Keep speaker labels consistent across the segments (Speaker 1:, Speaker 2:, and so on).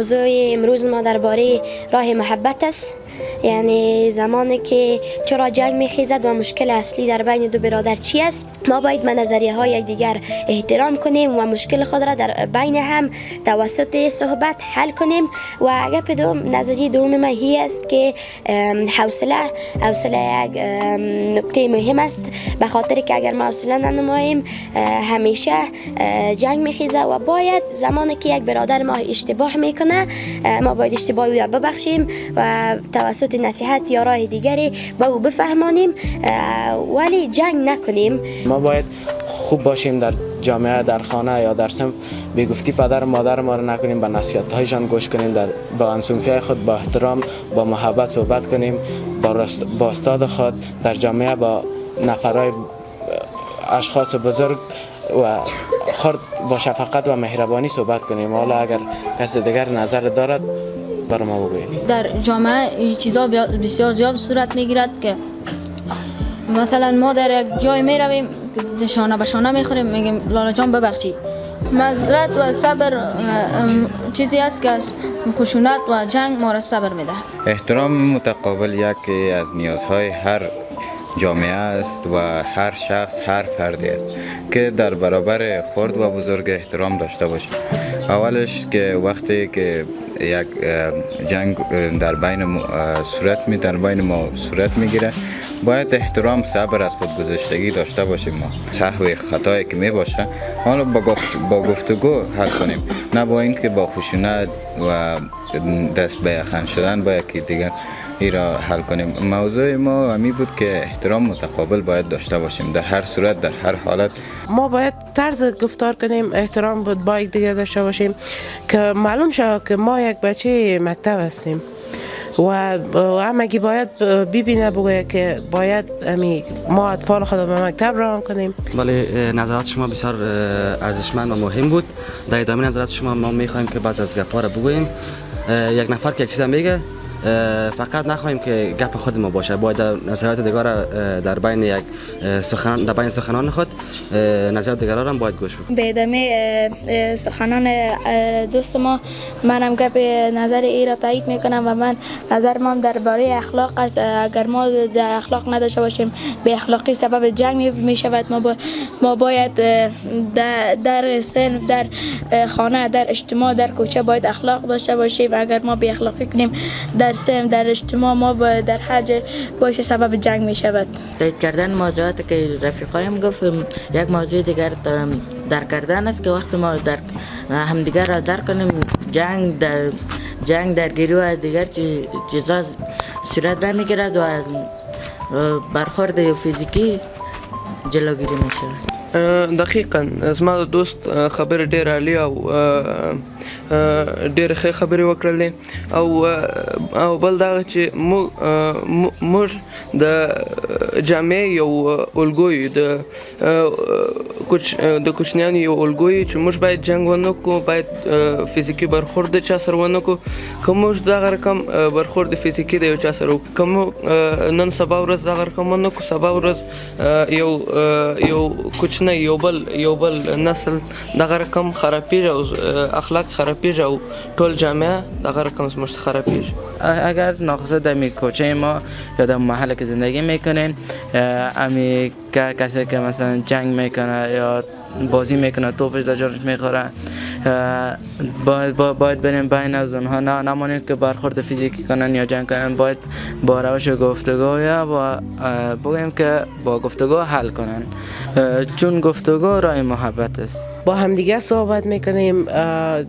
Speaker 1: موضوع امروز ما درباره راه محبت است. یعنی زمانی که چرا جنگ میخیزد و مشکل اصلی در بین دو برادر چی است. ما باید نظریه های یکدیگر احترام کنیم و مشکل خود را در بین هم توسط صحبت حل کنیم. و گپ دوم، نظریه دوم ما هی است که حوصله یک نکته مهم است، به خاطر که اگر ما حوصله ننماییم همیشه جنگ میخیزه و باید زمانی که یک برادر ما اشتباه میکنه ما باید اشتباه او را ببخشیم و توسط نصیحت یا راه دیگری با او بفهمانیم، ولی جنگ نکنیم.
Speaker 2: ما باید خوب باشیم در جامعه، در خانه یا در صنف، بیگفتی پدر و مادر ما رو نکنیم، به نصیحت هایشان گوش کنیم، با همصنفی خود با احترام با محبت صحبت کنیم، با استاد خود در جامعه با نفرای اشخاص بزرگ و خرد با شفقت و مهربانی صحبت کنیم. حالا اگر کسی دیگر نظر دارد برای ما بگوید.
Speaker 3: در جامعه این چیزا بسیار زیاد صورت میگیرد که مثلا ما در یک جای می رویم شانه به شانه میخوریم، میگیم لالا جان ببخشی. معذرت و صبر چیزی است که از خشونت و جنگ ما را صبر میده.
Speaker 4: احترام متقابل یکی از نیازهای هر جامعه است و هر شخص، هر فردی است که در برابر خرد و بزرگ احترام داشته باشیم. اولش که وقتی که یک جنگ در بین ما صورت میگیره باید احترام، صبر، از خودگذشتگی داشته باشیم. ما سهو خطایی که می باشه حالا با گفتگو حل کنیم، نه با اینکه با خشونت و دست به یخن شدن با یکی دیگر این را حل کنیم. موضوع ما همی بود که احترام متقابل باید داشته باشیم در هر صورت، در هر حالت.
Speaker 5: ما باید طرز گفتار کنیم، احترام بود با یک دیگر داشته باشیم که معلوم شود که ما یک بچه مکتب هستیم و همگی باید ببینه بگوید که باید ما اطفال خود به مکتب روان کنیم.
Speaker 6: ولی نظرات شما بسیار ارزشمند و مهم بود. در ادامه نظرات شما ما میخوایم که بعض از گپ‌ها را بگوییم. یک نفر که یک چیز میگه فقط نخواهیم که گپ خود ما باشه، باید نظرات دیگر در بین سخنان خود نظرات دیگر را هم باید گوش بدیم.
Speaker 3: به ادامه سخنان دوست ما منم گپ نظر ای را تایید میکنم و من نظرم درباره اخلاق است. اگر ما در اخلاق نداشته باشیم به اخلاقی سبب جنگ میشود. ما باید در صنف، در خانه، در اجتماع، در کوچه باید اخلاق داشته باشیم. اگر ما به اخلاقی کنیم در سم، در اجتماع، ما در هر جای باعث سبب جنگ می شود.
Speaker 7: تایید کردن موضوعات که رفیقایم گفت، یک موضوع دیگر درک کردن است که وقتی ما همدیگر را درک کنیم جنگ در گروه دیگر چیزا صورت نمیگیرد و از برخورد فیزیکی جلوگیری میشه.
Speaker 8: دقیقاً زما دوست خبر ډېر عالی او ډېر ښه خبرې وکړلې او بل دا چې موږ د جامعې یو الګو د کوچنیانو یو الګو یو چې موږ باید جنګ ونه کړو، باید فزیکي برخورد د چا سره ونه کړو. که موږ دغه رقم برخورد فزیکي د یو چا سره وکړو، که موږ نن سبا ورځ دغه رقم ونه کړو، سبا ورځ یو کوچنی یو بل نسل دغه رقم خرابېږي او اخلاق خرابېږي او ټول جامعه دغه رقم زموږ خرابېږي.
Speaker 2: اگر ناخواسته در کوچه ما یا در محل که زندگی میکنین کسی که مثلا جنگ میکنه یا بازی میکنه، توپش در جانش میخوره، باید بریم بین از اونها، نمانید که برخورد فیزیکی کنن یا جنگ کنن. باید با روش گفتگو یا بگیم که با گفتگو حل کنن، چون گفتگو راه محبت است.
Speaker 5: با همدیگه صحبت میکنیم،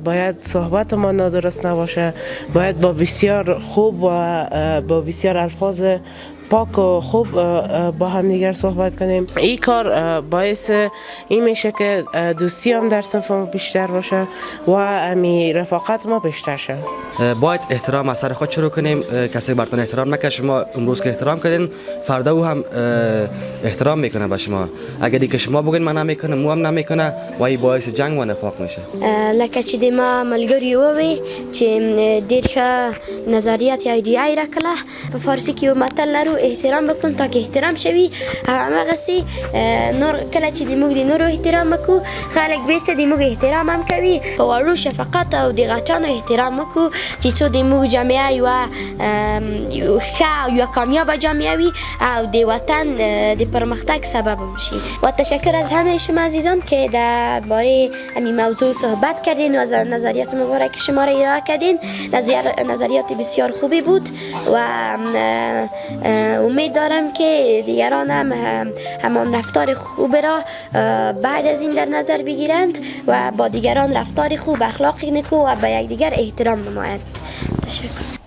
Speaker 5: باید صحبت ما نادرست نباشه، باید با بسیار خوب و با بسیار الفاظ پاک و خوب با هم دیگر صحبت کنیم. این کار باعث این میشه که دوستی هم در صنف ما بیشتر باشه و امی رفاقت ما بیشتر شه.
Speaker 6: باید احترام از سر خود شروع کنیم. کسی براتون احترام نکنه، شما امروز که احترام کردین فردا او هم احترام میکنه به شما. اگر دیگه شما بگین من نمیکنم مو هم نمیکنه و این باعث جنگ و نفاق میشه.
Speaker 1: لکه چې د ما ملګری ووی چې ډېر ښه نظریات یا ایډیا یې راکړله. په فارسي کې یو متل لرو احترام بکن تا که احترام شوی. همه قصی نور کله چې دیموگ دی نور احترام مکو خلق بیت دیموگ احترام هم کوي و رو شفقت او دی غچان احترام مکو چې څو دیموگ جامعه و ښه یا کامیاب جامعه وی او دی وطن دی پرمختگ سبب میشی. و تشکر از همه شما عزیزان که درباره همین موضوع صحبت کردین و از نظریات مبارک شما را ارائه کردین. نظریات بسیار خوبی بود و امید دارم که دیگران هم همان رفتار خوب را بعد از این در نظر بگیرند و با دیگران رفتار خوب، اخلاق نیکو و به یکدیگر احترام نمایند. تشکر.